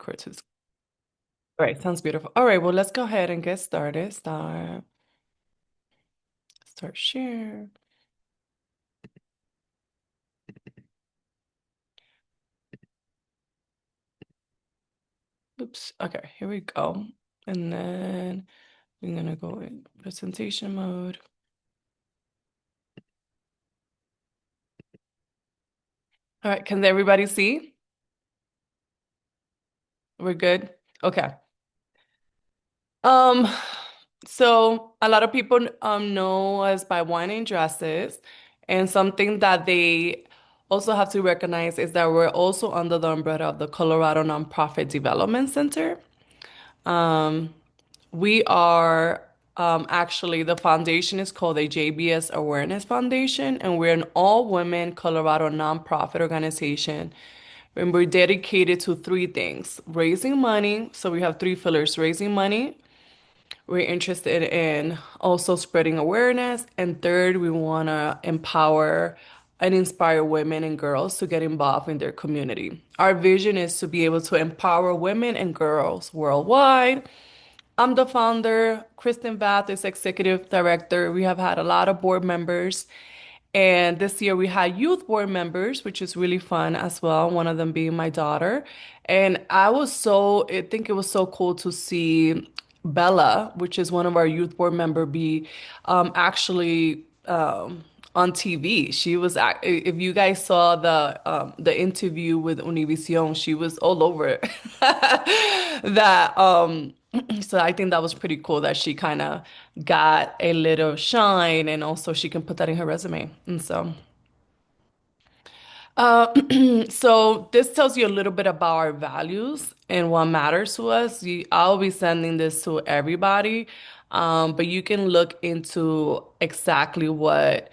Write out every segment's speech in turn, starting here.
record to this. All right, sounds beautiful. All right, well, let's go ahead and get started. Start share. Oops. Okay, here we go. And then we're gonna go in presentation mode. All right, can everybody see? We're good? Okay. Um, so a lot of people know us by wine dresses, and something that they also have to recognize is that we're also under the umbrella of the Colorado Nonprofit Development Center. Um, we are actually the foundation is called the JBS Awareness Foundation, and we're an all-women Colorado nonprofit organization. And we're dedicated to three things: raising money. So we have three pillars: raising money, we're interested in also spreading awareness. And third, we want to empower and inspire women and girls to get involved in their community. Our vision is to be able to empower women and girls worldwide. I'm the founder. Kristen Bath is executive director. We have had a lot of board members. And this year we had youth board members, which is really fun as well, one of them being my daughter. And I think it was so cool to see Bella, which is one of our youth board member, be actually on TV. If you guys saw the interview with Univision, she was all over it. That so I think that was pretty cool that she kind of got a little shine, and also she can put that in her resume. And so uh, so this tells you a little bit about our values and what matters to us. I'll be sending this to everybody, but you can look into exactly what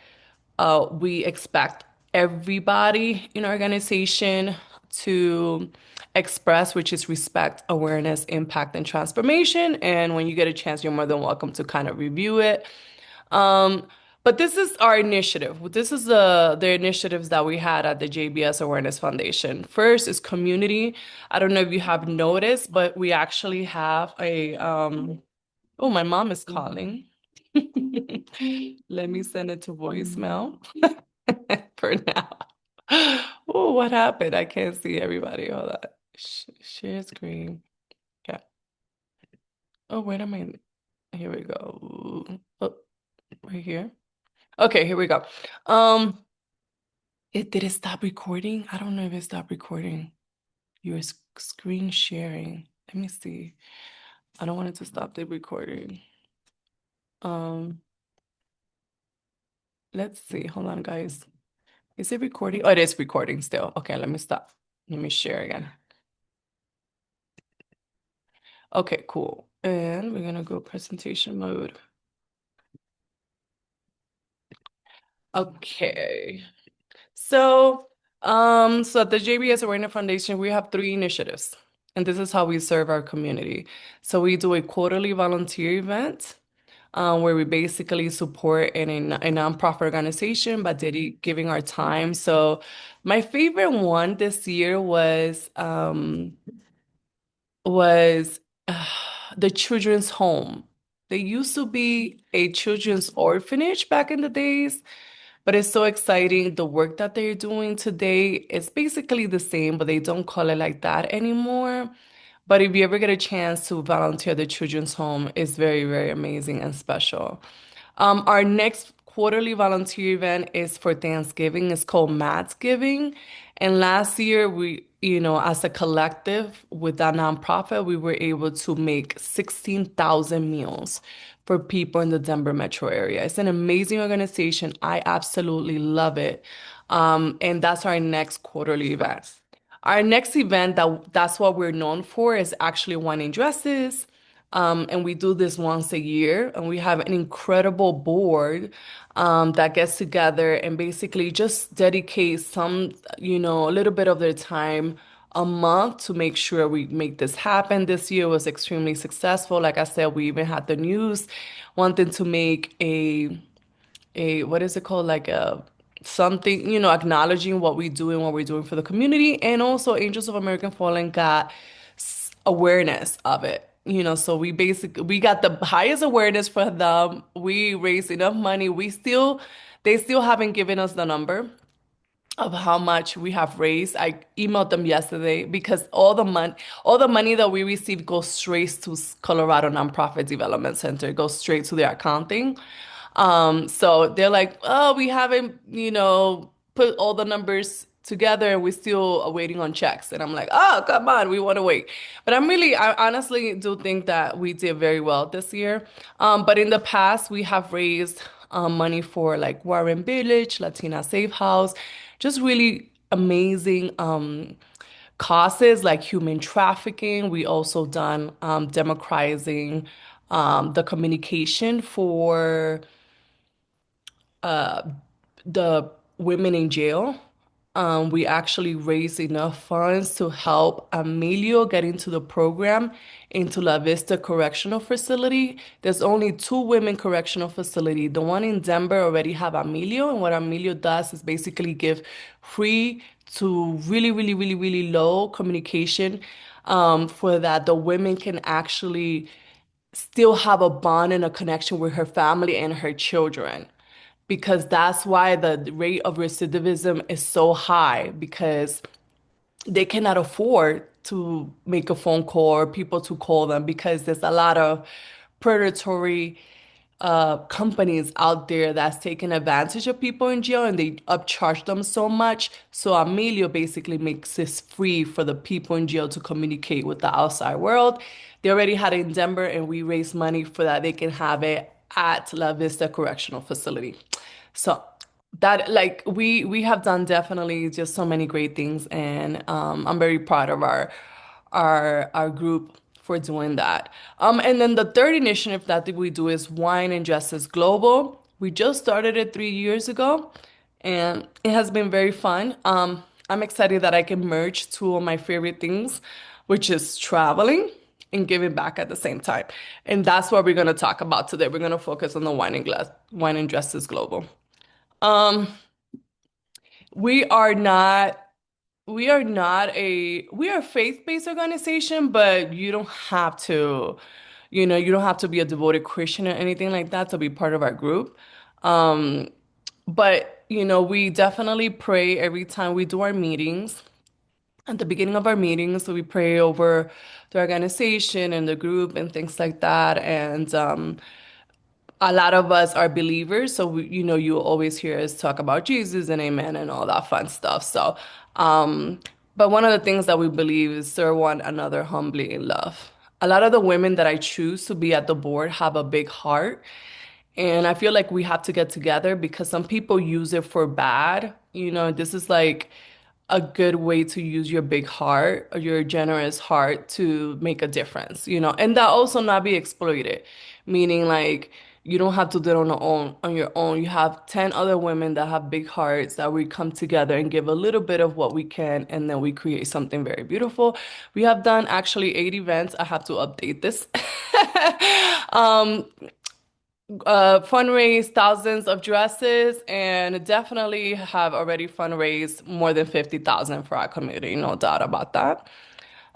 we expect everybody in our organization to express, which is respect, awareness, impact, and transformation. And when you get a chance, you're more than welcome to kind of review it. Um, but this is our initiative. This is the initiatives that we had at the JBS Awareness Foundation. First is community. I don't know if you have noticed, but we actually have oh, my mom is calling. Let me send it to voicemail for now. Oh, what happened? I can't see everybody. Hold on. Share screen. Okay. Oh, wait a minute. Here we go. Oh, right here. Okay, here we go. Um, did it stop recording? I don't know if it stopped recording. Your screen sharing. Let me see. I don't want it to stop the recording. Um, let's see. Hold on, guys. Is it recording? Oh, it is recording still. Okay, let me stop. Let me share again. Okay, cool. And we're gonna go presentation mode. Okay. So at the JBS Awareness Foundation, we have three initiatives, and this is how we serve our community. So we do a quarterly volunteer event, where we basically support a nonprofit organization by giving our time. So my favorite one this year was the children's home. There used to be a children's orphanage back in the days, but it's so exciting. The work that they're doing today is basically the same, but they don't call it like that anymore. But if you ever get a chance to volunteer at the children's home, it's very, very amazing and special. Our next quarterly volunteer event is for Thanksgiving. It's called Matt's Giving. And last year, as a collective with that nonprofit, we were able to make 16,000 meals for people in the Denver metro area. It's an amazing organization. I absolutely love it. And that's our next quarterly event. Our next event that's what we're known for is actually wine and dresses. And we do this once a year, and we have an incredible board that gets together and basically just dedicate a little bit of their time a month to make sure we make this happen. This year was extremely successful. Like I said, we even had the news wanting to make a what is it called, like a something, acknowledging what we do and what we're doing for the community. And also Angels of American Fallen got awareness of it. So we got the highest awareness for them. We raised enough money. They still haven't given us the number of how much we have raised. I emailed them yesterday because all the money that we receive goes straight to Colorado Nonprofit Development Center. It goes straight to their accounting. So they're like, oh, we haven't, put all the numbers together. We're still waiting on checks. And I'm like, oh, come on, we want to wait. But I honestly do think that we did very well this year. But in the past, we have raised money for like Warren Village, Latina Safe House, just really amazing causes like human trafficking. We also done democratizing the communication for the women in jail. We actually raised enough funds to help Emilio get into the program into La Vista Correctional Facility. There's only two women correctional facility. The one in Denver already have Emilio, and what Emilio does is basically give free to really, really, really, really low communication for that the women can actually still have a bond and a connection with her family and her children, because that's why the rate of recidivism is so high, because they cannot afford to make a phone call or people to call them, because there's a lot of predatory companies out there that's taking advantage of people in jail, and they upcharge them so much. So Emilio basically makes this free for the people in jail to communicate with the outside world. They already had it in Denver, and we raised money for that. They can have it at La Vista Correctional Facility. So that, like, we have done definitely just so many great things, and I'm very proud of our group for doing that. And then the third initiative that we do is Wine and Justice Global. We just started it 3 years ago, and it has been very fun. I'm excited that I can merge two of my favorite things, which is traveling and giving back at the same time. And that's what we're going to talk about today. We're going to focus on the Wine and Justice Global. Um, we are not we are a faith-based organization, but you don't have to be a devoted Christian or anything like that to be part of our group. Um, but we definitely pray every time we do our meetings. At the beginning of our meetings, so we pray over the organization and the group and things like that. And a lot of us are believers, so you always hear us talk about Jesus and amen and all that fun stuff. So, but one of the things that we believe is serve one another humbly in love. A lot of the women that I choose to be at the board have a big heart, and I feel like we have to get together because some people use it for bad. This is like a good way to use your big heart or your generous heart to make a difference, and that also not be exploited, meaning like you don't have to do it on your own. You have 10 other women that have big hearts that we come together and give a little bit of what we can, and then we create something very beautiful. We have done actually 8 events. I have to update this. Um, fundraised thousands of dresses, and definitely have already fundraised more than 50,000 for our community, no doubt about that.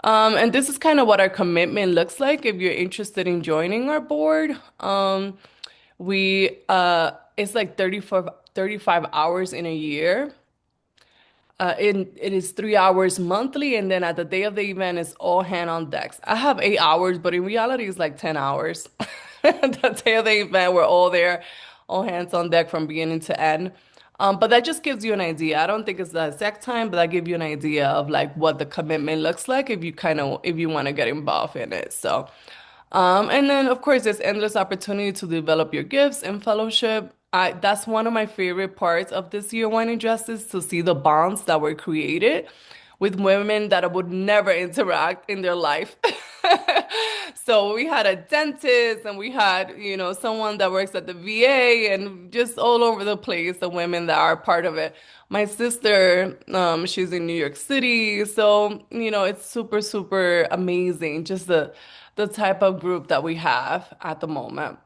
And this is kind of what our commitment looks like if you're interested in joining our board. We it's like 35 hours in a year. It is 3 hours monthly, and then at the day of the event, it's all hand on decks. I have 8 hours, but in reality, it's like 10 hours. The day of the event, we're all there, all hands on deck from beginning to end. But that just gives you an idea. I don't think it's the exact time, but that gives you an idea of like what the commitment looks like if you want to get involved in it. So. And then, of course, there's endless opportunity to develop your gifts and fellowship. That's one of my favorite parts of this year Wine and Justice, to see the bonds that were created with women that I would never interact in their life. So we had a dentist, and we had, someone that works at the VA, and just all over the place, the women that are part of it. My sister, she's in New York City. So, it's super, super amazing. Just the type of group that we have at the moment.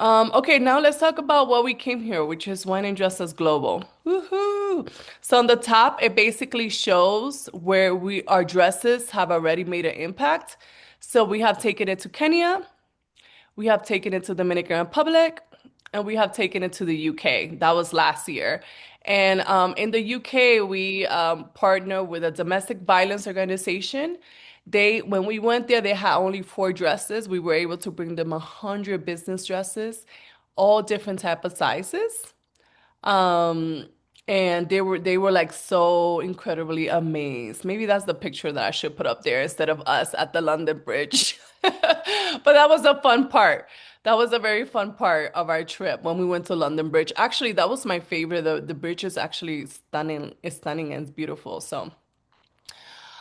Okay, now let's talk about what we came here, which is Wine and Justice Global. Woohoo! So on the top, it basically shows where our dresses have already made an impact. So we have taken it to Kenya, we have taken it to Dominican Republic, and we have taken it to the UK. That was last year. And in the UK, we partner with a domestic violence organization. When we went there, they had only 4 dresses. We were able to bring them 100 business dresses, all different type of sizes. Um, and they were like so incredibly amazed. Maybe that's the picture that I should put up there instead of us at the London Bridge. But that was a fun part. That was a very fun part of our trip when we went to London Bridge. Actually, that was my favorite. The bridge is actually stunning. It's stunning and it's beautiful. So,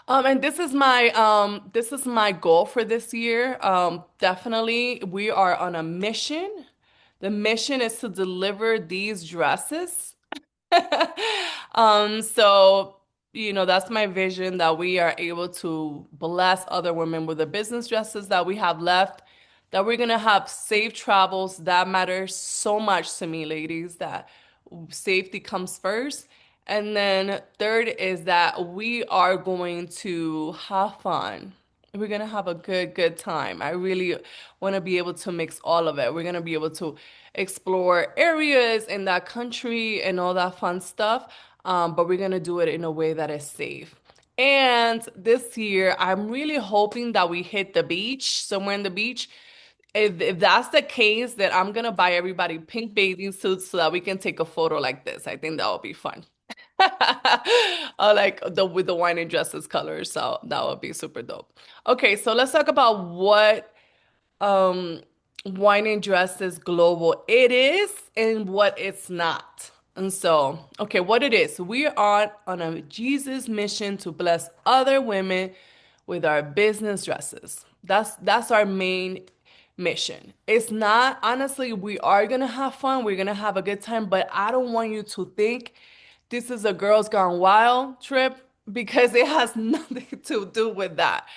and this is my goal for this year. Definitely we are on a mission. The mission is to deliver these dresses. So, that's my vision that we are able to bless other women with the business dresses that we have left, that we're gonna have safe travels. That matters so much to me, ladies, that safety comes first. And then third is that we are going to have fun. We're gonna have a good time. I really want to be able to mix all of it. We're gonna be able to explore areas in that country and all that fun stuff. But we're gonna do it in a way that is safe. And this year, I'm really hoping that we hit the beach, somewhere in the beach. If that's the case, then I'm gonna buy everybody pink bathing suits so that we can take a photo like this. I think that would be fun. Like the with the wine and dresses colors, so that would be super dope. Okay, so let's talk about what um wine and dresses global it is and what it's not. And so, okay, what it is. We are on a Jesus mission to bless other women with our business dresses. That's our main mission. It's not, honestly, we are gonna have fun, we're gonna have a good time, but I don't want you to think this is a Girls Gone Wild trip because it has nothing to do with that.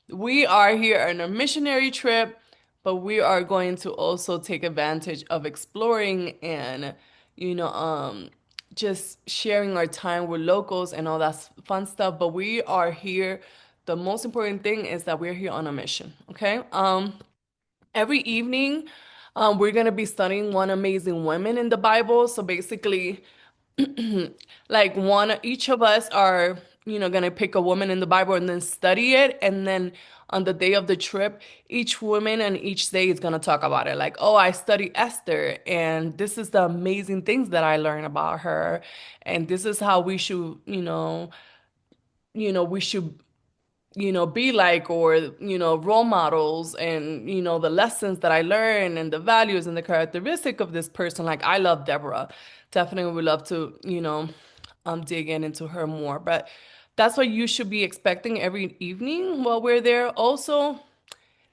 We are here on a missionary trip, but we are going to also take advantage of exploring and, you know, um, just sharing our time with locals and all that fun stuff. But we are here. The most important thing is that we're here on a mission, okay? Every evening, we're going to be studying one amazing woman in the Bible. So basically, like each of us are, gonna pick a woman in the Bible and then study it. And then on the day of the trip, each woman and each day is gonna talk about it. Like, oh, I study Esther, and this is the amazing things that I learned about her. And this is how we should, we should be like, or, role models, and, the lessons that I learned and the values and the characteristic of this person. Like, I love Deborah. Definitely would love to, dig into her more. But that's what you should be expecting every evening while we're there. Also,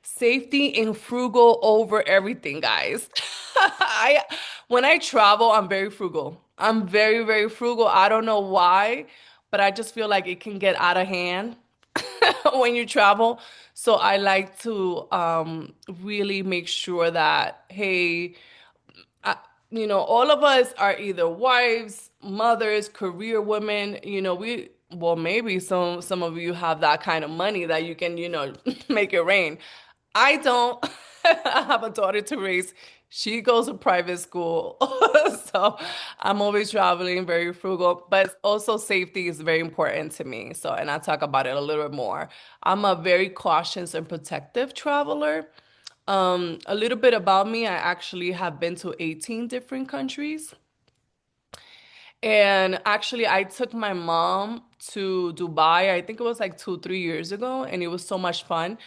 safety and frugal over everything, guys. I when I travel, I'm very frugal. I'm very, very frugal. I don't know why, but I just feel like it can get out of hand when you travel. So I like to really make sure that, hey, I, all of us are either wives, mothers, career women. Well, maybe some of you have that kind of money that you can, make it rain. I don't. I have a daughter to raise. She goes to private school. So I'm always traveling, very frugal, but also safety is very important to me. So, and I'll talk about it a little bit more. I'm a very cautious and protective traveler. A little bit about me, I actually have been to 18 different countries. And actually, I took my mom to Dubai, I think it was like 2, 3 years ago, and it was so much fun.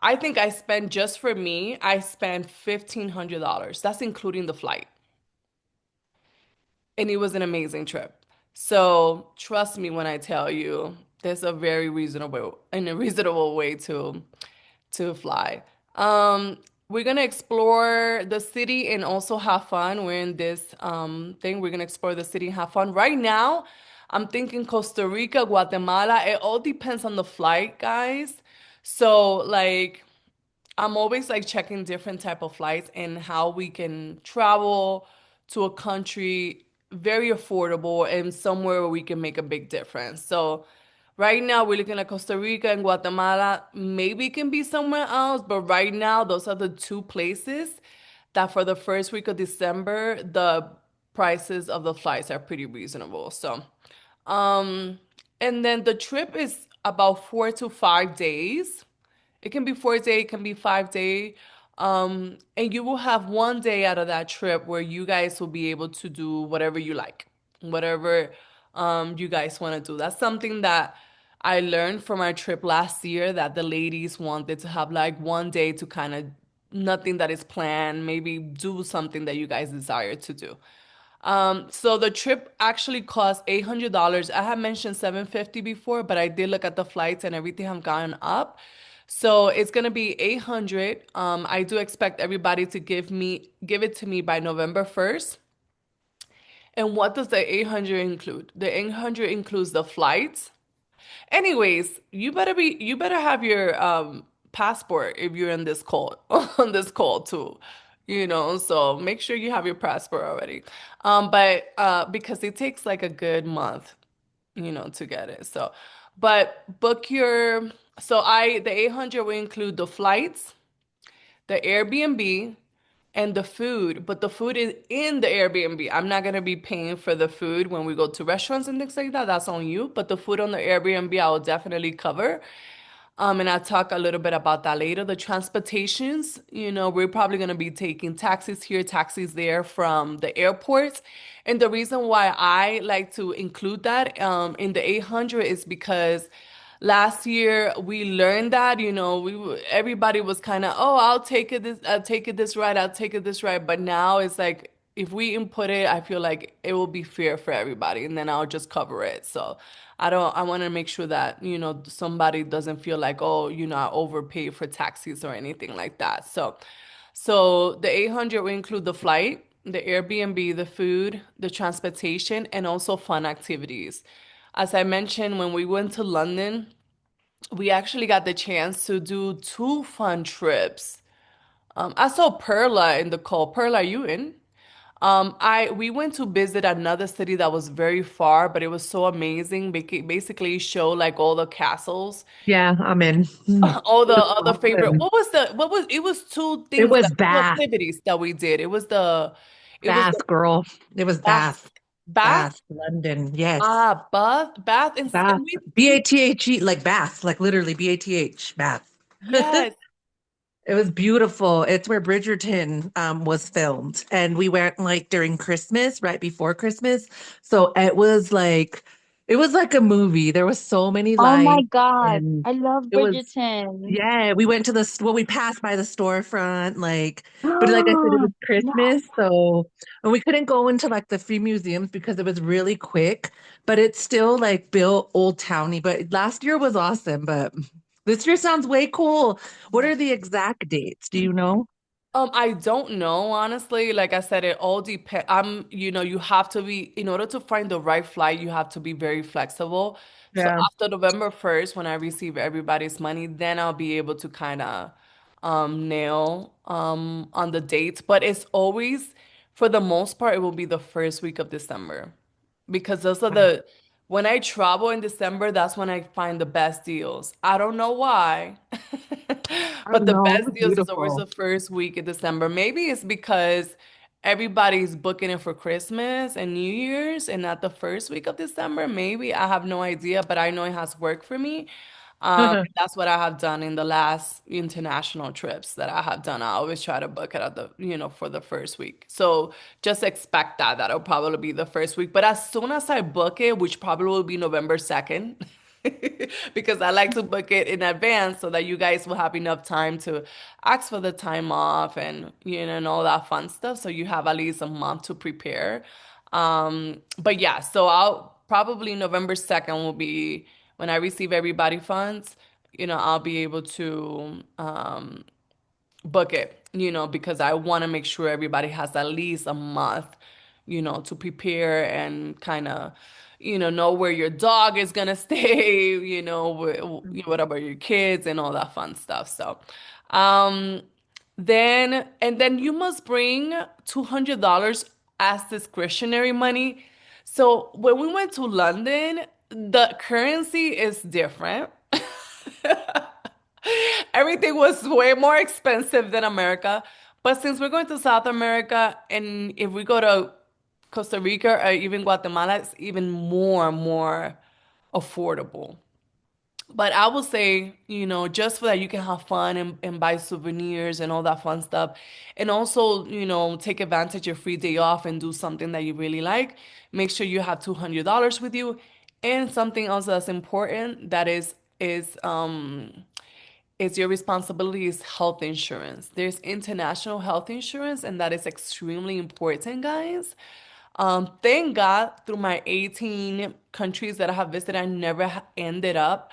I think I spent just for me, I spent $1,500. That's including the flight. And it was an amazing trip. So trust me when I tell you, there's a very reasonable way to fly. We're gonna explore the city and also have fun. We're in this thing. We're gonna explore the city and have fun. Right now, I'm thinking Costa Rica, Guatemala. It all depends on the flight, guys. So like I'm always like checking different type of flights and how we can travel to a country very affordable and somewhere where we can make a big difference. So right now we're looking at Costa Rica and Guatemala. Maybe it can be somewhere else, but right now those are the two places that for the first week of December, the prices of the flights are pretty reasonable. So, um, and then the trip is about 4 to 5 days. It can be 4 day, it can be 5 day. And you will have one day out of that trip where you guys will be able to do whatever you like, whatever you guys want to do. That's something that I learned from our trip last year that the ladies wanted to have like one day to kind of nothing that is planned, maybe do something that you guys desire to do. So the trip actually cost $800. I had mentioned 750 before, but I did look at the flights and everything have gone up. So it's gonna be 800. I do expect everybody to give it to me by November 1st. And what does the 800 include? The 800 includes the flights. Anyways, you better have your passport if you're in this call on this call too. So make sure you have your passport already. But because it takes like a good month, to get it. So, but book your the 800 will include the flights, the Airbnb, and the food, but the food is in the Airbnb. I'm not gonna be paying for the food when we go to restaurants and things like that. That's on you. But the food on the Airbnb, I will definitely cover. And I'll talk a little bit about that later. The transportations, we're probably going to be taking taxis here, taxis there from the airports. And the reason why I like to include that in the 800 is because last year we learned that, everybody was kind of, oh, I'll take it this ride, I'll take it this ride. But now it's like, if we input it, I feel like it will be fair for everybody, and then I'll just cover it. So I want to make sure that, somebody doesn't feel like, oh, I overpaid for taxis or anything like that. So the 800 will include the flight, the Airbnb, the food, the transportation, and also fun activities. As I mentioned, when we went to London, we actually got the chance to do two fun trips. I saw Perla in the call. Perla, are you in? We went to visit another city that was very far, but it was so amazing. Basically, show like all the castles, Yeah, I'm in. all the It was other favorite. awesome. It was two It things was two Bath. activities that we did. It was the Bath, girl. It was Bath, Bath. Bath, Bath, London. Yes. Bath, Bath. and we Bathe, like bath, like literally Bath, bath. yes. It was beautiful. It's where Bridgerton was filmed. And we went like during Christmas, right before Christmas. So it was like a movie. There was so many Oh my lights God. and I love it was Bridgerton. yeah, we went to we passed by the storefront, but like I said, it was Yes. Christmas, so and we couldn't go into like the free museums because it was really quick, but it's still like built old towny. But last year was awesome, but this year sounds way cool. What are the exact dates? Do you know? I don't know, honestly. Like I said, it all depends. You have to be, in order to find the right flight, you have to be very flexible. So Yeah. after November 1st, when I receive everybody's money, then I'll be able to kind of nail on the dates. But it's always, for the most part, it will be the first week of December. Because those are when I travel in December, that's when I find the best deals. I don't know why. I But don't the know. It best was deals is always beautiful. the first week in December. Maybe it's because everybody's booking it for Christmas and New Year's and not the first week of December. Maybe I have no idea, but I know it has worked for me. That's what I have done in the last international trips that I have done. I always try to book it for the first week. So just expect that. That'll probably be the first week. But as soon as I book it, which probably will be November 2nd, because I like to book it in advance so that you guys will have enough time to ask for the time off and all that fun stuff. So you have at least a month to prepare. But yeah, so I'll probably November 2nd will be when I receive everybody funds, I'll be able to book it, because I want to make sure everybody has at least a month, to prepare and kind of, know where your dog is gonna stay, what about your kids and all that fun stuff. So, um, then you must bring $200 as discretionary money. So when we went to London, the currency is different. Everything was way more expensive than America. But since we're going to South America, and if we go to Costa Rica or even Guatemala, it's even more affordable. But I will say, just so that you can have fun and buy souvenirs and all that fun stuff. And also, take advantage of free day off and do something that you really like. Make sure you have $200 with you. And something else that's important that is your responsibility is health insurance. There's international health insurance, and that is extremely important, guys. Thank God, through my 18 countries that I have visited, I never ended up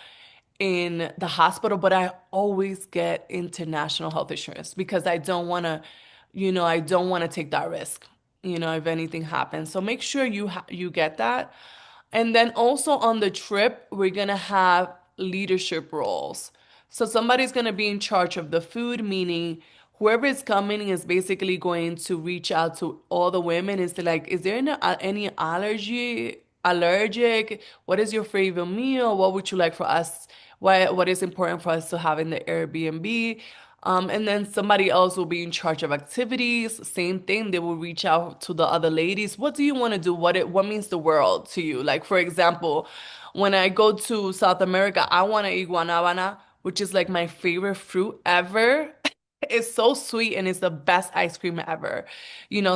in the hospital, but I always get international health insurance because I don't want to take that risk, if anything happens. So make sure you get that. And then also on the trip, we're gonna have leadership roles. So somebody's gonna be in charge of the food, meaning whoever is coming is basically going to reach out to all the women. Is like, is there any allergic? What is your favorite meal? What would you like for us? What is important for us to have in the Airbnb? And then somebody else will be in charge of activities. Same thing, they will reach out to the other ladies. What do you want to do? What means the world to you? Like for example, when I go to South America, I want to eat guanabana, which is like my favorite fruit ever. It's so sweet and it's the best ice cream ever.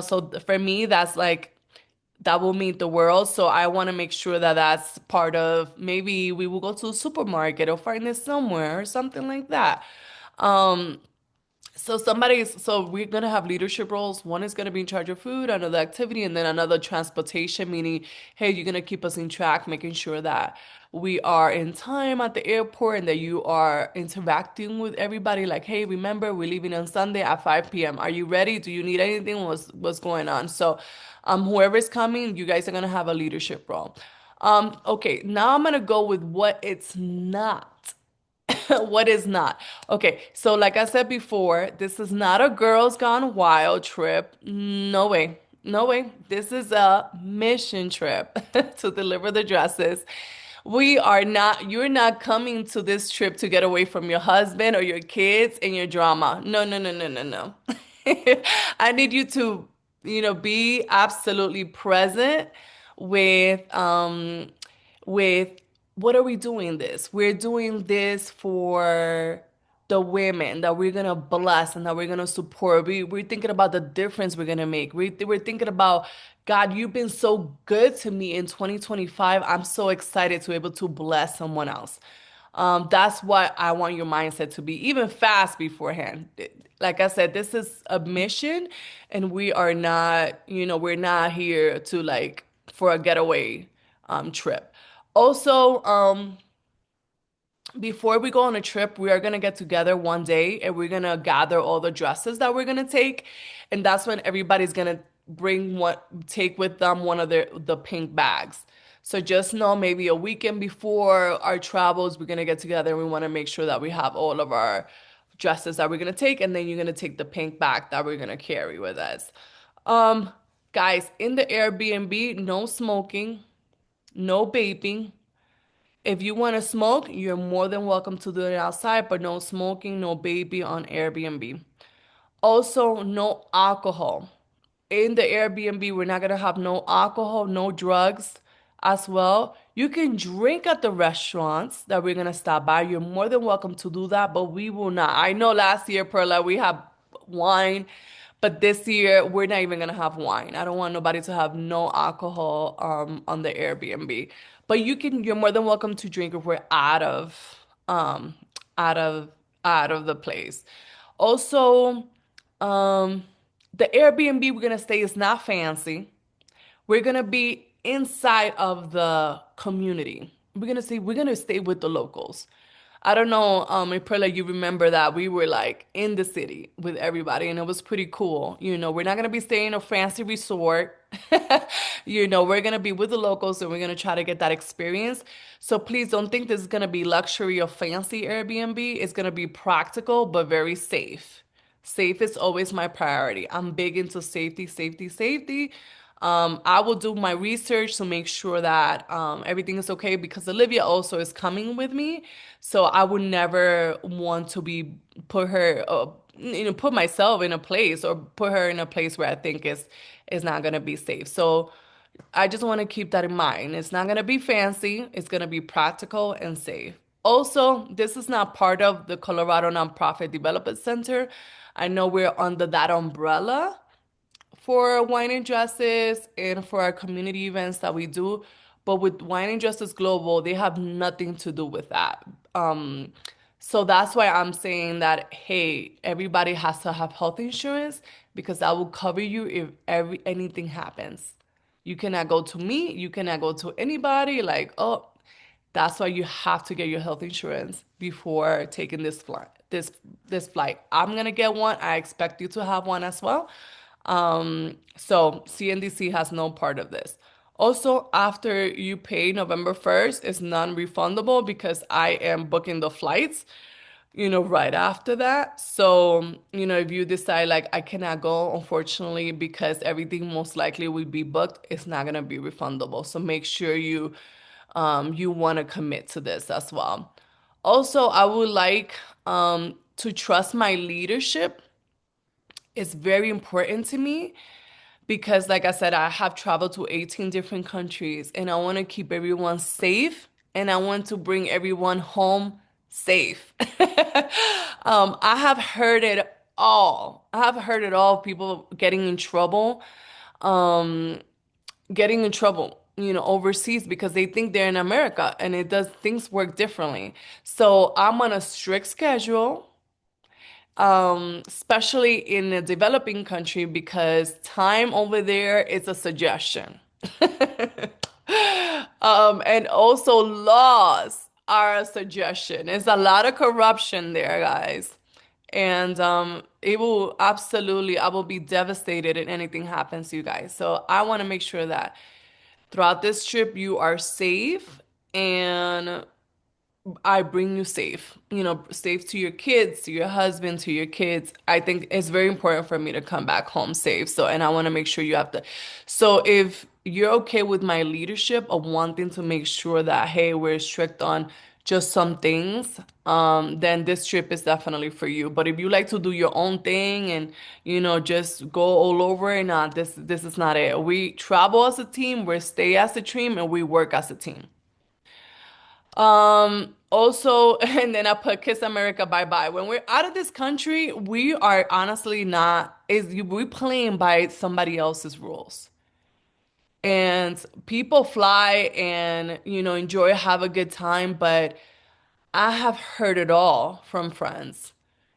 So for me, that's like that will mean the world. So I want to make sure that that's part of maybe we will go to the supermarket or find it somewhere or something like that. Um, so we're gonna have leadership roles. One is gonna be in charge of food, another activity, and then another transportation, meaning, hey, you're gonna keep us in track, making sure that we are in time at the airport and that you are interacting with everybody. Like, hey, remember, we're leaving on Sunday at 5 p.m. Are you ready? Do you need anything? What's going on? So, whoever's coming, you guys are gonna have a leadership role. Okay, now I'm gonna go with what it's not. What is not? Okay, so like I said before, this is not a girls gone wild trip. No way. No way. This is a mission trip to deliver the dresses. You're not coming to this trip to get away from your husband or your kids and your drama. No, no, no, no, no, no. I need you to, be absolutely present with with what are we doing this? We're doing this for the women that we're gonna bless and that we're gonna support. We're thinking about the difference we're gonna make. We're thinking about, God, you've been so good to me in 2025. I'm so excited to be able to bless someone else. That's what I want your mindset to be, even fast beforehand. Like I said, this is a mission, and we're not here to like for a getaway trip. Also, before we go on a trip, we are gonna get together one day and we're gonna gather all the dresses that we're gonna take. And that's when everybody's gonna take with them one of the pink bags. So just know maybe a weekend before our travels, we're gonna get together and we wanna make sure that we have all of our dresses that we're gonna take, and then you're gonna take the pink bag that we're gonna carry with us. Um, Guys, in the Airbnb, no smoking, no vaping. If you want to smoke, you're more than welcome to do it outside, but no smoking, no baby on Airbnb. Also, no alcohol. In the Airbnb, we're not gonna have no alcohol, no drugs as well. You can drink at the restaurants that we're gonna stop by. You're more than welcome to do that, but we will not. I know last year, Perla, we had wine, but this year we're not even gonna have wine. I don't want nobody to have no alcohol on the Airbnb. But you're more than welcome to drink if we're um out of out of the place. Also, um the Airbnb we're gonna stay is not fancy. We're gonna be inside of the community. We're gonna stay with the locals. I don't know, April, you remember that we were like in the city with everybody and it was pretty cool. We're not gonna be staying in a fancy resort. We're gonna be with the locals and we're gonna try to get that experience. So please don't think this is gonna be luxury or fancy Airbnb. It's gonna be practical but very safe. Safe is always my priority. I'm big into safety, safety, safety. I will do my research to make sure that everything is okay because Olivia also is coming with me. So I would never want to be put her, put myself in a place or put her in a place where I think is not gonna be safe. So I just want to keep that in mind. It's not gonna be fancy. It's gonna be practical and safe. Also, this is not part of the Colorado Nonprofit Development Center. I know we're under that umbrella for Wine and Justice and for our community events that we do. But with Wine and Justice Global, they have nothing to do with that. Um, so that's why I'm saying that, hey, everybody has to have health insurance because that will cover you if anything happens. You cannot go to me, you cannot go to anybody like, oh, that's why you have to get your health insurance before taking this flight. This flight. I'm gonna get one. I expect you to have one as well. So CNDC has no part of this. Also, after you pay November 1st, it's non-refundable because I am booking the flights, right after that. So, if you decide like I cannot go, unfortunately, because everything most likely will be booked, it's not gonna be refundable. So make sure you want to commit to this as well. Also, I would like to trust my leadership. It's very important to me because, like I said, I have traveled to 18 different countries and I want to keep everyone safe and I want to bring everyone home safe. I have heard it all. I have heard it all. People um, getting in trouble, overseas because they think they're in America and it does things work differently. So I'm on a strict schedule, especially in a developing country because time over there is a suggestion. And also laws are a suggestion. There's a lot of corruption there, guys. And it will absolutely, I will be devastated if anything happens to you guys. So I want to make sure that throughout this trip you are safe and I bring you safe, safe to your kids, to your husband, to your kids. I think it's very important for me to come back home safe. So, and I want to make sure you have to. So, if you're okay with my leadership of wanting to make sure that, hey, we're strict on just some things, then this trip is definitely for you. But if you like to do your own thing and, just go all over and not, this is not it. We travel as a team, we stay as a team, and we work as a team. Also, and then I put Kiss America bye bye. When we're out of this country, we are honestly not, we playing by somebody else's rules. And people fly and, enjoy, have a good time, but I have heard it all from friends.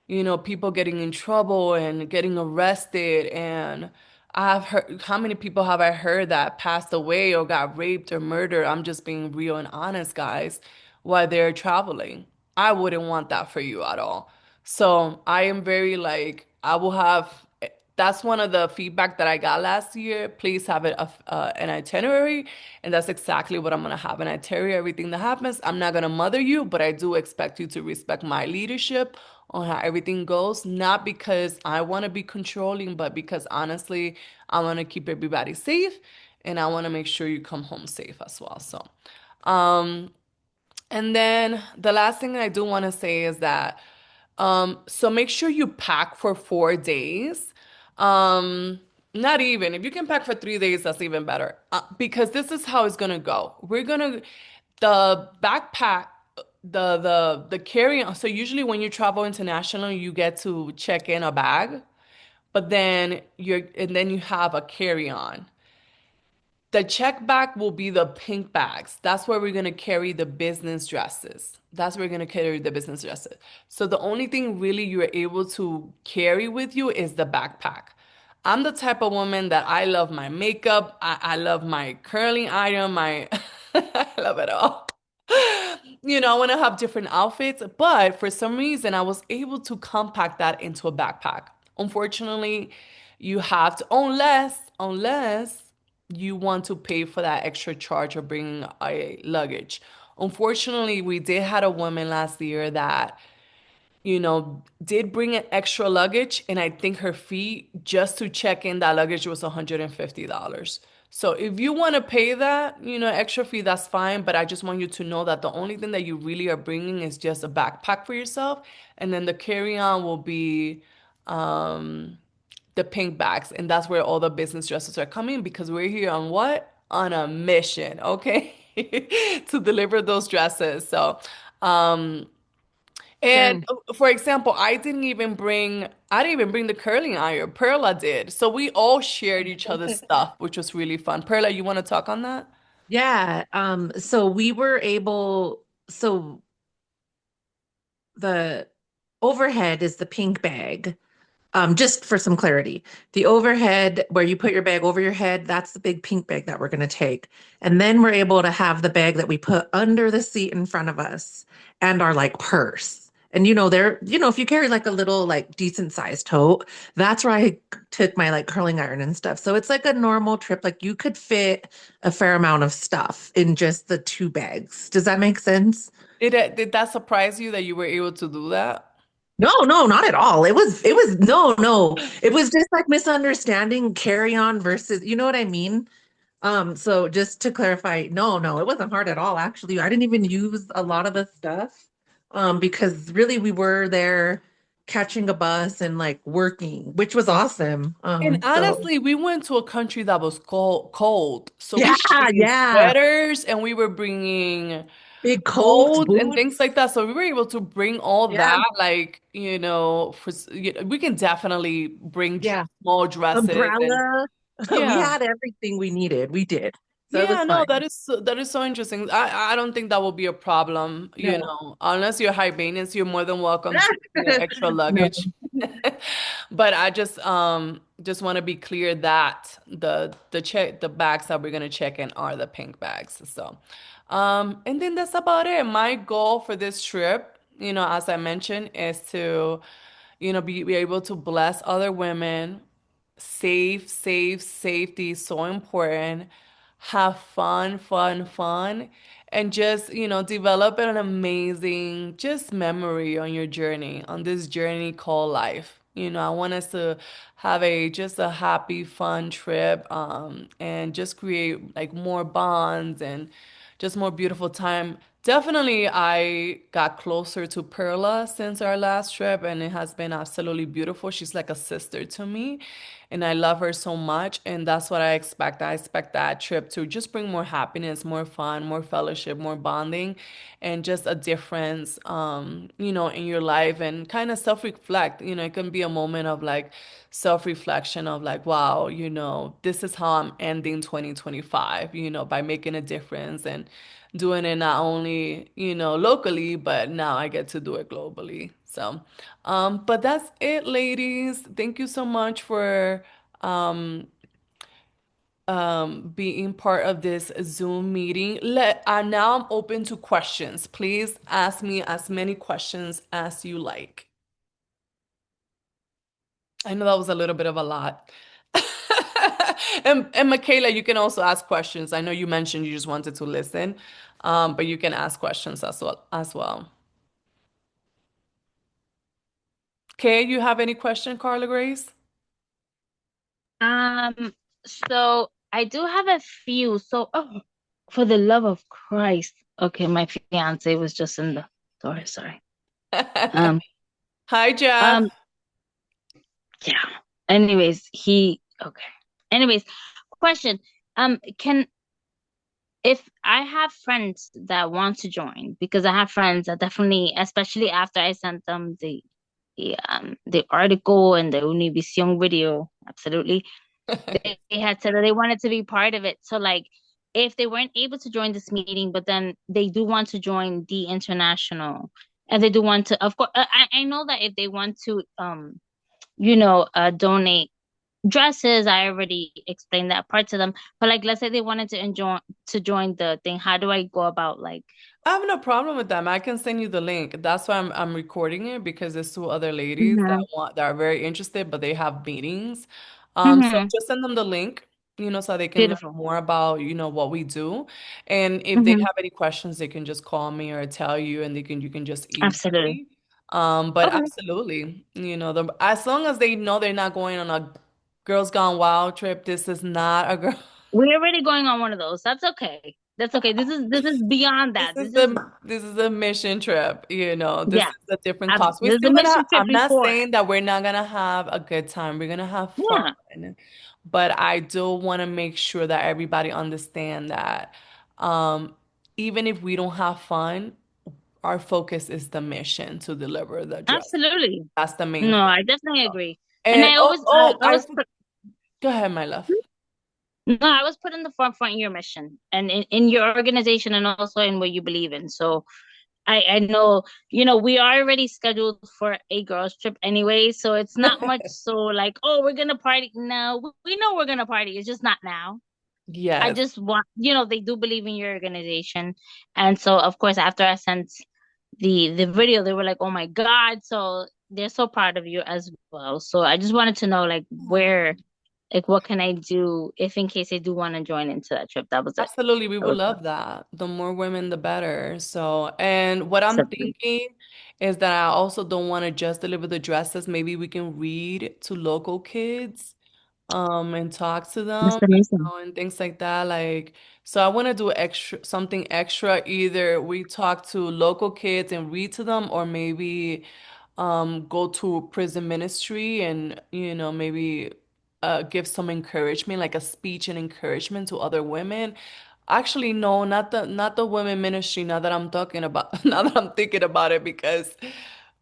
People getting in trouble and getting arrested. And I've heard, how many people have I heard that passed away or got raped or murdered? I'm just being real and honest, guys, while they're traveling. I wouldn't want that for you at all. So I am very like, I will have, that's one of the feedback that I got last year. Please have an itinerary. And that's exactly what I'm going to have an itinerary, everything that happens. I'm not going to mother you, but I do expect you to respect my leadership on how everything goes. Not because I want to be controlling, but because honestly, I want to keep everybody safe and I want to make sure you come home safe as well. So, um, and then the last thing I do want to say is that, so make sure you pack for 4 days. Not even. If you can pack for 3 days, that's even better. Because this is how it's gonna go. The backpack, the carry-on. So usually when you travel international, you get to check in a bag, but then you have a carry-on. The check bag will be the pink bags. That's where we're going to carry the business dresses. That's where we're going to carry the business dresses. So the only thing really you're able to carry with you is the backpack. I'm the type of woman that I love my makeup. I love my curling iron, I love it all. I want to have different outfits, but for some reason, I was able to compact that into a backpack. Unfortunately, you have to, unless you want to pay for that extra charge of bringing a luggage. Unfortunately, we did had a woman last year that, did bring an extra luggage, and I think her fee just to check in that luggage was $150. So if you want to pay that, extra fee, that's fine. But I just want you to know that the only thing that you really are bringing is just a backpack for yourself. And then the carry-on will be um, the pink bags. And that's where all the business dresses are coming because we're here on what? On a mission, okay? To deliver those dresses. So, um, and Done. for example, I didn't even bring the curling iron. Perla did. So we all shared each other's stuff, which was really fun. Perla, you want to talk on that? Yeah. So we were able, so the overhead is the pink bag. Just for some clarity, the overhead where you put your bag over your head, that's the big pink bag that we're going to take. And then we're able to have the bag that we put under the seat in front of us and our like purse. And if you carry like a little like decent sized tote, that's where I took my like curling iron and stuff. So it's like a normal trip. Like you could fit a fair amount of stuff in just the two bags. Does that make sense? Did that surprise you that you were able to do that? No, no, not at all. It was no, no. It was just like misunderstanding carry on versus, you know what I mean? So just to clarify, no, no, it wasn't hard at all. Actually, I didn't even use a lot of the stuff, because really we were there catching a bus and like working, which was awesome. And So honestly, we went to a country that was cold. So we yeah, were bringing yeah, sweaters and we were bringing big coats, cold and things boots, like that. So we were able to bring all yeah, that, like, we can definitely bring yeah, small dresses and umbrella. We yeah. had everything we needed. We did. So it was Yeah, no, fine. that is so interesting. I don't think that will be a problem, No. unless you're high maintenance, you're more than welcome to bring an extra No. luggage. But I just want to be clear that the bags that we're gonna check in are the pink bags. So, and then that's about it. My goal for this trip, as I mentioned, is to, be able to bless other women. Safety is so important. Have fun, fun, fun, and just, develop an amazing just memory on your journey, on this journey called life. I want us to have just a happy, fun trip, and just create like more bonds and just more beautiful time. Definitely, I got closer to Perla since our last trip, and it has been absolutely beautiful. She's like a sister to me, and I love her so much. And that's what I expect. I expect that trip to just bring more happiness, more fun, more fellowship, more bonding, and just a difference, in your life and kind of self-reflect. It can be a moment of like self-reflection of like, wow, this is how I'm ending 2025, by making a difference and doing it not only, locally, but now I get to do it globally. So, but that's it, ladies. Thank you so much for um, being part of this Zoom meeting. Now I'm open to questions. Please ask me as many questions as you like. I know that was a little bit of a lot. And Michaela, you can also ask questions. I know you mentioned you just wanted to listen, but you can ask questions as well. Okay, you have any question, Carla Grace? Um, so I do have a few. So, oh, for the love of Christ. Okay, my fiance was just in the door. Sorry. Um, Hi, Jeff. um, yeah. Anyways, okay. Anyways, question. Can if I have friends that want to join, because I have friends that definitely, especially after I sent them the article and the Univision video, absolutely. They had said that they wanted to be part of it. So like if they weren't able to join this meeting, but then they do want to join the international and they do want to, of course, I know that if they want to, donate dresses, I already explained that part to them. But like, let's say they wanted to join the thing. How do I go about like, I have no problem with them. I can send you the link. That's why I'm recording it because there's two other ladies hmm that are very interested, but they have meetings. So hmm just send them the link, so they can learn beautiful. more about, what we do. And if they Hmm have any questions, they can just call me or tell you, and you can just email Absolutely. me. But Okay. absolutely, as long as they know they're not going on a Girls Gone Wild trip, this is not a girl. We're already going on one of those. That's okay. That's okay. This is beyond This that. is This is the mission trip, this yeah. is a different cost. We're This is the still gonna, mission trip I'm not before. saying that we're not gonna have a good time. We're gonna have fun. Yeah, But I do want to make sure that everybody understand that um, even if we don't have fun, our focus is the mission to deliver the dress. absolutely. That's the main No, focus. I definitely agree. And And I oh, always oh, I was put, go ahead, my love. no, I was put in the forefront of your mission and in your organization and also in what you believe in. So I know, we are already scheduled for a girls trip anyway, so it's not much so like, oh, we're gonna party. No, we know we're gonna party. It's just not now. I Yes. just want, they do believe in your organization. And so of course after I sent the video, they were like, "Oh my God." So they're so proud of you as well. So I just wanted to know like where like what can I do if in case they do want to join into that trip. That was it. Absolutely, we That would was love that. The more women, the better. So, and what I'm it. thinking is that I also don't want to just deliver the dresses. Maybe we can read to local kids, and talk to That's them, amazing. and things like that. Like, so I want to do something extra. Either we talk to local kids and read to them, or maybe go to prison ministry and maybe give some encouragement, like a speech and encouragement to other women. Actually, no, not the women ministry. Now that I'm talking about, now that I'm thinking about it, because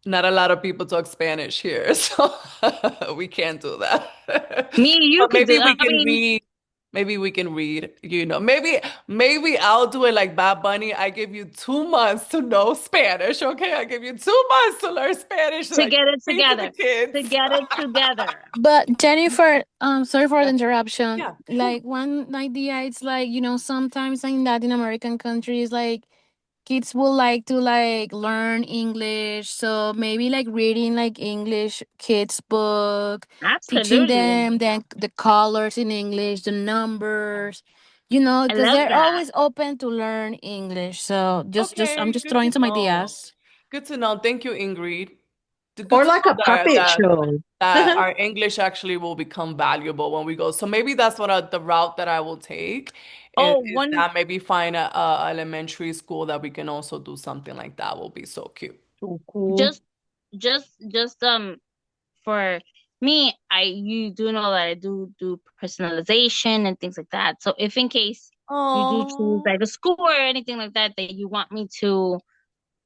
not a lot of people talk Spanish here, so we can't do that. Me, you But could maybe do. we I can mean, read. Maybe we can read. Maybe I'll do it like Bad Bunny. I give you 2 months to know Spanish. Okay, I give you 2 months to learn Spanish so to that you get it can read to the together. To kids. get it together. But Jennifer, sorry for the Yeah, interruption. yeah, sure. Like one idea, it's like, sometimes in Latin American countries, like kids will like to like learn English. So maybe like reading like English kids book, teaching Absolutely. them then the colors in English, the numbers, I because love they're that. always open to learn English. So just I'm Okay, just good throwing to some know. ideas. Good to know. Thank you, Ingrid. Good Or to like know a that puppet show. our English actually will become valuable when we go. So maybe that's the route that I will take is, Oh, is one that maybe find a elementary school that we can also do something like that will be so cute. So cool. just just for me, you do know that I do personalization and things like that. So if in case you do choose Oh, like a school or anything like that that you want me to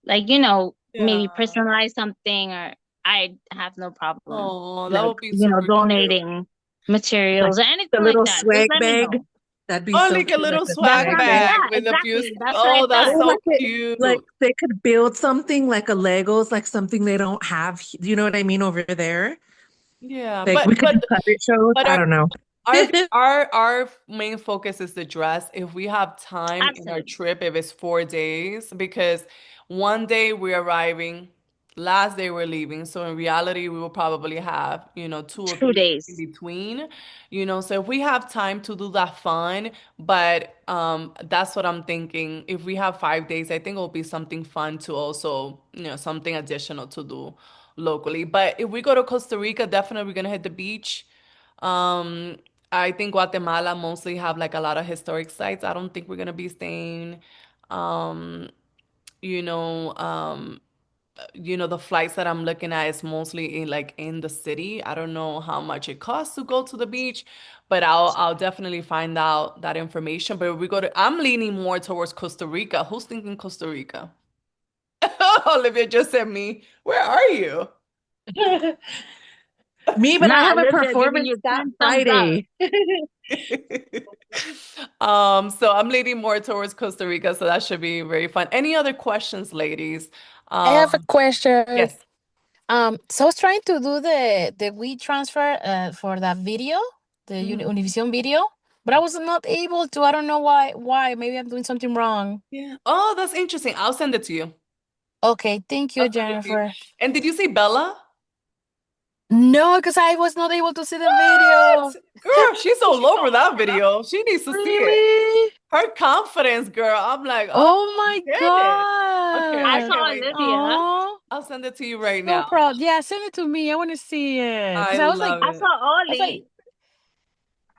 like, maybe yeah. personalize something or I have no problem Oh, that like, would be super cute. donating Like materials or the anything like little that. Just swag let me bag. know. That'd be Oh, so like a cute, like little a swag swag bag. bag Yeah, with a few. exactly. That's what I Oh, that's thought. Or so like like cute. they could build something like a Legos, like something they don't have. You know what I mean over there? Yeah, Like we but could do but puppet shows. but I our don't know. our main focus is the dress. If we have time in our Absolutely. trip, if it's 4 days, because one day we're arriving, last day we're leaving. So in reality, we will probably have, 2 or 3 days in 2 days. between, So if we have time to do that fun, but that's what I'm thinking. If we have 5 days, I think it'll be something fun to also, something additional to do locally. But if we go to Costa Rica, definitely we're gonna hit the beach. Um, I think Guatemala mostly have like a lot of historic sites. I don't think we're gonna be staying, um, you know, um, the flights that I'm looking at is mostly in the city. I don't know how much it costs to go to the beach, but I'll definitely find out that information. But if we go to, I'm leaning more towards Costa Rica. Who's thinking Costa Rica? Olivia just said me. Where are you? Me, but I Nah, have a Olivia giving performance you that 10 thumbs up. Friday. So I'm leaning more towards Costa Rica, so that should be very fun. Any other questions, ladies? I have a question. Yes. So I was trying to do the we transfer for that video, the Mhm. Univision video, but I was not able to. I don't know why. Why? Maybe I'm doing something wrong. Yeah. Oh, that's interesting. I'll send it to you. Okay, thank I'll you, send it to you. Jennifer. And did you say Bella? No, because I was not able to see the video. What? Girl, she's all over that video. She needs to see it. Really? Her confidence, girl. I'm like, oh Oh my my goodness. Okay, I I God. can't saw wait. Olivia. Oh, I'll send it to you right so now. proud. Yeah, send it to me. I want to see it. I Because love I it. saw I was like, Oli.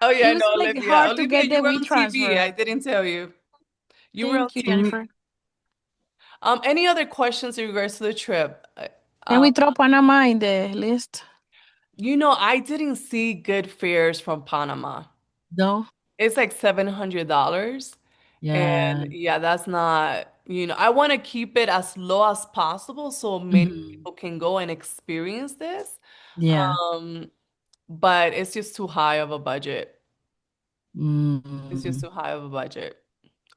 Oh It yeah, was no, like Olivia. hard to Olivia, get you the were we on TV. I transfer. didn't tell you. You were on Thank you, Mm, Jennifer. TV. Any other questions in regards to the trip? Can Um, we throw Panama in the list? I didn't see good fares from Panama. No. It's like $700. Yeah. And yeah, that's not, I want to keep it as low as possible so many Mhm. people can go and experience this. Yeah. Um, but it's just too high of a budget. It's just Mm. too high of a budget.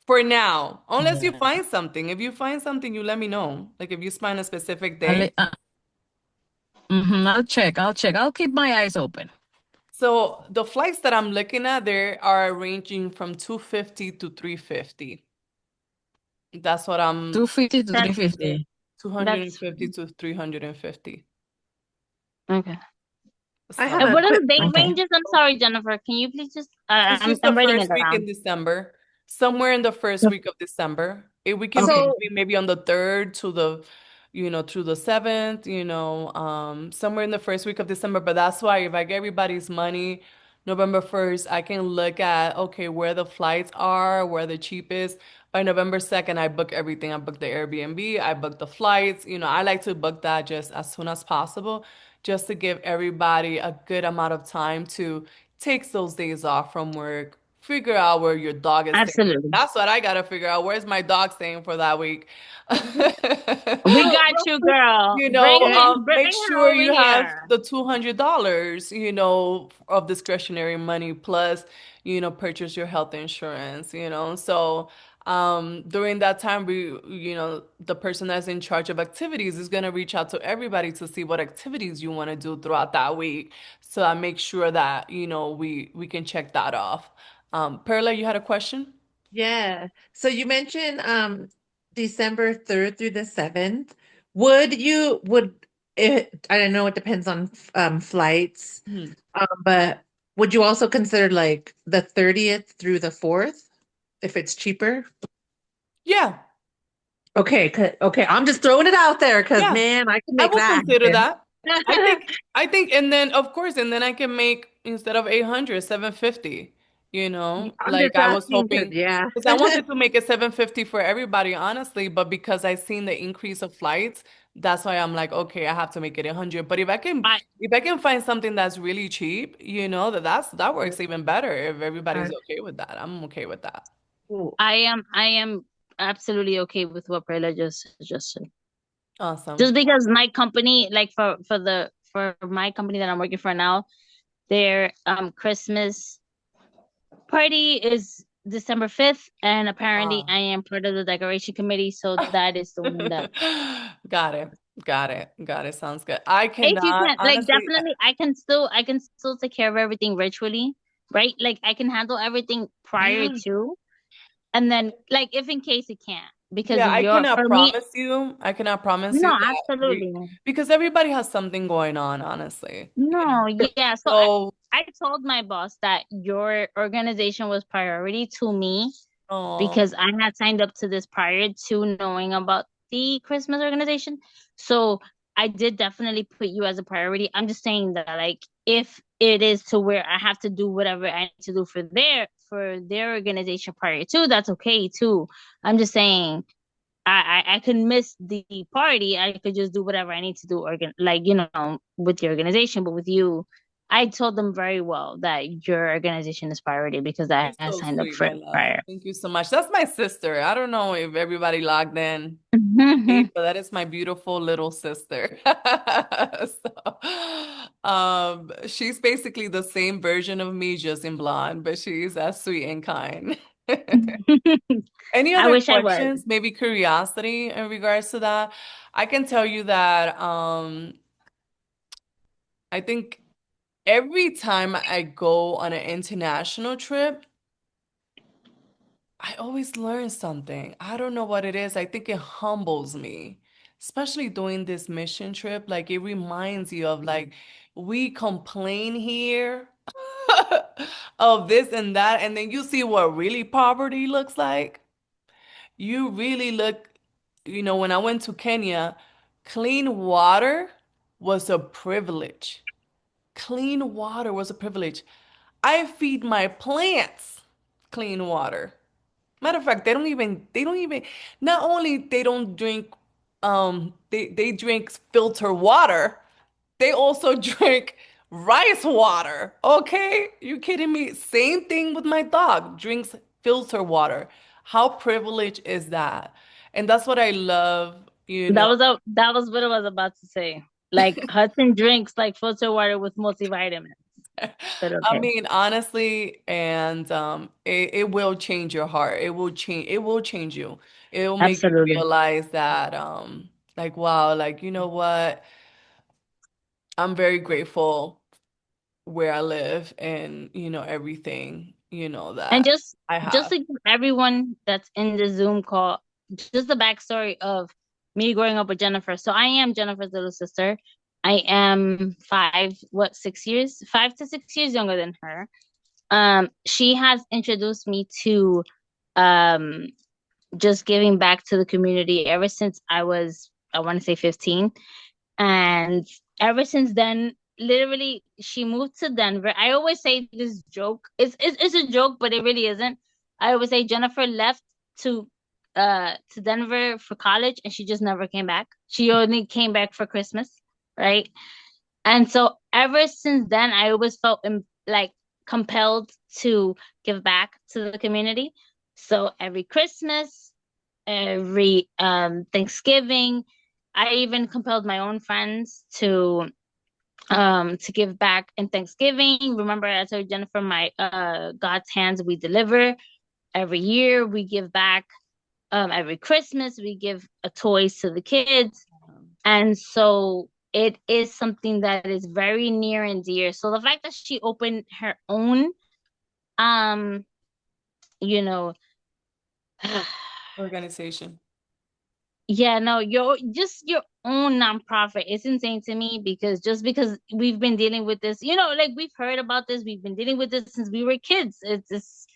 For now, unless you Yeah. find something. If you find something, you let me know. Like if you find a specific I'll, day. I'll check. I'll check. I'll keep my eyes open. So the flights that I'm looking at, they are ranging from 250 to 350. That's what I'm 250 to that's 350. that's 250 to 350. okay. I So have And a what are quick. the date Okay. ranges? I'm sorry, Jennifer. Can you please just it's just the I'm writing it first week in down. December, somewhere in the first week of December. We can be Okay. moving maybe on the third to to the seventh, somewhere in the first week of December. But that's why if I get everybody's money November 1st, I can look at, okay, where the flights are, where the cheapest. By November 2nd, I book everything. I book the Airbnb, I book the flights. I like to book that just as soon as possible, just to give everybody a good amount of time to take those days off from work, figure out where your dog is staying. Absolutely. That's what I gotta figure out. Where's my dog staying for that week? We got you, girl. Yeah. Bring Make her sure over you have here. the $200, of discretionary money plus, purchase your health insurance. So, during that time, the person that's in charge of activities is going to reach out to everybody to see what activities you want to do throughout that week. So I make sure that, we can check that off. Perla, you had a question? Yeah. So you mentioned December 3rd through the 7th. Would it, I don't know, it depends on flights. Hmm. But would you also consider like the 30th through the 4th if it's cheaper? Yeah. Okay, okay, I'm just throwing it out there because Yeah. man, I can I make will that consider happen. that. I think, and then of course, and then I can make instead of 800, 750. I'm Like just I was asking because hoping, yeah. because I wanted to make it 750 for everybody, honestly, but because I seen the increase of flights, that's why I'm like, okay, I have to make it 800. But I if I can find something that's really cheap, that works even better if everybody's Uh, okay with that. I'm okay with that. cool. I am absolutely okay with what Prela just suggested. Awesome. Just because my company, like for my company that I'm working for now, their Christmas party is December 5th, and apparently Ah. I am part of the decoration committee, so that is the one that Got it. Got it. Got it. Sounds good. I if you cannot, can, like, honestly. definitely I can still take care of everything virtually, right? Like I can handle everything prior Yeah. to, and then like if in case it can't, because Yeah, if I you're cannot for me, promise you. I cannot promise you no, that absolutely. because everybody has something going on, honestly. No, yeah. So So, I told my boss that your organization was priority to me oh, because I had signed up to this prior to knowing about the Christmas organization. So I did definitely put you as a priority. I'm just saying that like if it is to where I have to do whatever I need to do for their organization prior to, that's okay too. I'm just saying I could miss the party. I could just do whatever I need to do, like with the organization. But with you, I told them very well that your organization is priority because you're I had so signed up sweet, for my it love. prior. Thank you so much. That's my sister. I don't know if everybody logged in. But that is my beautiful little sister. She's basically the same version of me, just in blonde, but she's as sweet and kind. Any I other wish I was. questions? Maybe curiosity in regards to that? I can tell you that I think every time I go on an international trip, I always learn something. I don't know what it is. I think it humbles me, especially doing this mission trip. Like it reminds you of like we complain here of this and that, and then you see what really poverty looks like. You really look, when I went to Kenya, clean water was a privilege. Clean water was a privilege. I feed my plants clean water. Matter of fact, they don't even, not only they don't drink, they drink filter water, they also drink rice water. Okay? You kidding me? Same thing with my dog, drinks filter water. How privileged is that? And that's what I love, you know. That was what I was about to say. Like Hudson drinks like filter water with multivitamins. But I okay. mean, honestly, and it will change your heart. It will change you. It will make you Absolutely. realize that like wow, like you know what? I'm very grateful where I live and everything, And that I just have. to give everyone that's in the Zoom call, just the backstory of me growing up with Jennifer. So I am Jennifer's little sister. I am 6 years, 5 to 6 years younger than her. She has introduced me to um just giving back to the community ever since I want to say 15. And ever since then, literally, she moved to Denver. I always say this joke. It's a joke, but it really isn't. I always say Jennifer left to to Denver for college and she just never came back. She only came back for Christmas, right? And so ever since then, I always felt like compelled to give back to the community. So every Christmas, every Thanksgiving, I even compelled my own friends to give back in Thanksgiving. Remember, I told Jennifer, my God's hands we deliver. Every year we give back. Every Christmas we give a toys to the kids. And so it is something that is very near and dear. So the fact that she opened her own, um, you know, Organization. yeah, no, your own nonprofit is insane to me because just because we've been dealing with this, like we've heard about this, we've been dealing with this since we were kids. It's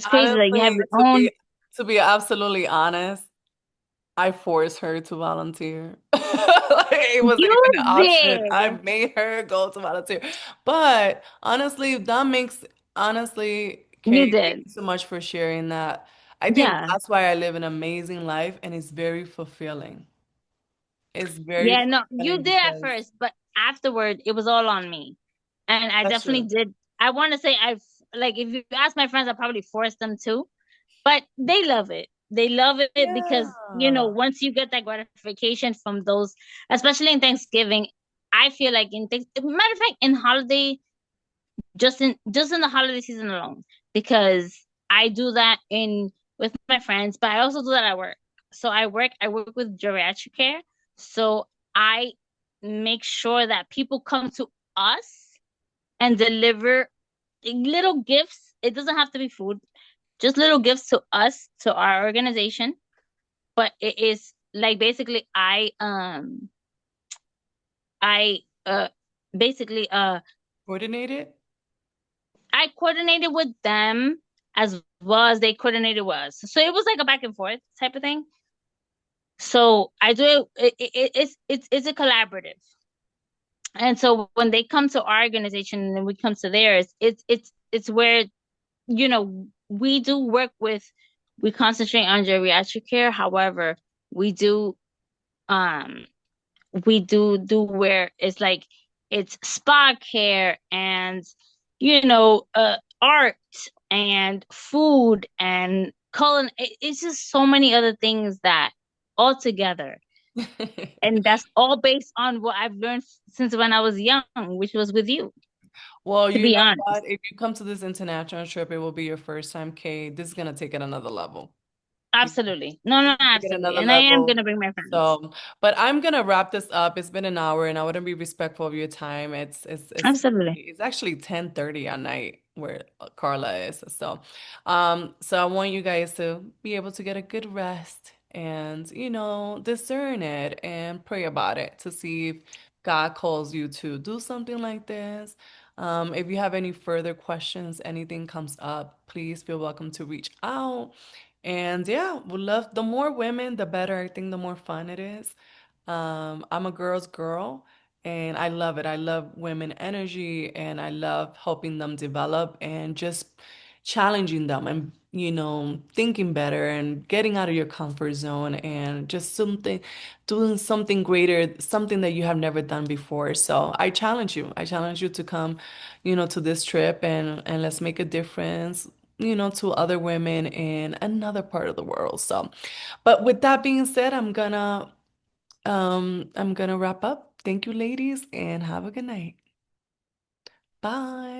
crazy that you have Honestly, your to own. be to be absolutely honest, I forced her to volunteer. Like, it wasn't You even an option. I did. made her go to volunteer. But honestly, You Kay, thank did. you so much for sharing that. I think Yeah. that's why I live an amazing life and it's very fulfilling. It's very Yeah, no, you fulfilling did at because first, but afterward it was all on me. And I that's definitely true. did. I want to say I've like if you ask my friends, I probably forced them to, but they love it. They love it because, Yeah. once you get that gratification from those, especially in Thanksgiving, I feel like matter of fact, in holiday, just in the holiday season alone, because I do that in with my friends, but I also do that at work. So I work with geriatric care. So I make sure that people come to us and deliver little gifts. It doesn't have to be food, just little gifts to us, to our organization. But it is like basically I basically Coordinated? I coordinated with them as well as they coordinated with us. So it was like a back and forth type of thing. So I do it's a collaborative. And so when they come to our organization and then we come to theirs, it's where we do work with, we concentrate on geriatric care. However, we do um we do where it's like it's spa care and art and food and it's just so many other things that all together, and that's all based on what I've learned since when I was young, which was with you, Well, to you be know honest. what? If you come to this international trip, it will be your first time, Kate. This is gonna take it another level. Absolutely, no, no, no, Take it absolutely, another and I am level. gonna bring my friends. But I'm gonna wrap this up. It's been an hour, and I wouldn't be respectful of your time. Absolutely. It's actually 10:30 at night where Carla is. So I want you guys to be able to get a good rest and discern it and pray about it to see if God calls you to do something like this. If you have any further questions, anything comes up, please feel welcome to reach out. And yeah, we love the more women, the better. I think the more fun it is. I'm a girl's girl, And I love it. I love women energy and I love helping them develop and just challenging them and, thinking better and getting out of your comfort zone and just doing something greater, something that you have never done before. So I challenge you. I challenge you to come, to this trip and let's make a difference, to other women in another part of the world. So, but with that being said, I'm gonna wrap up. Thank you, ladies, and have a good night. Bye.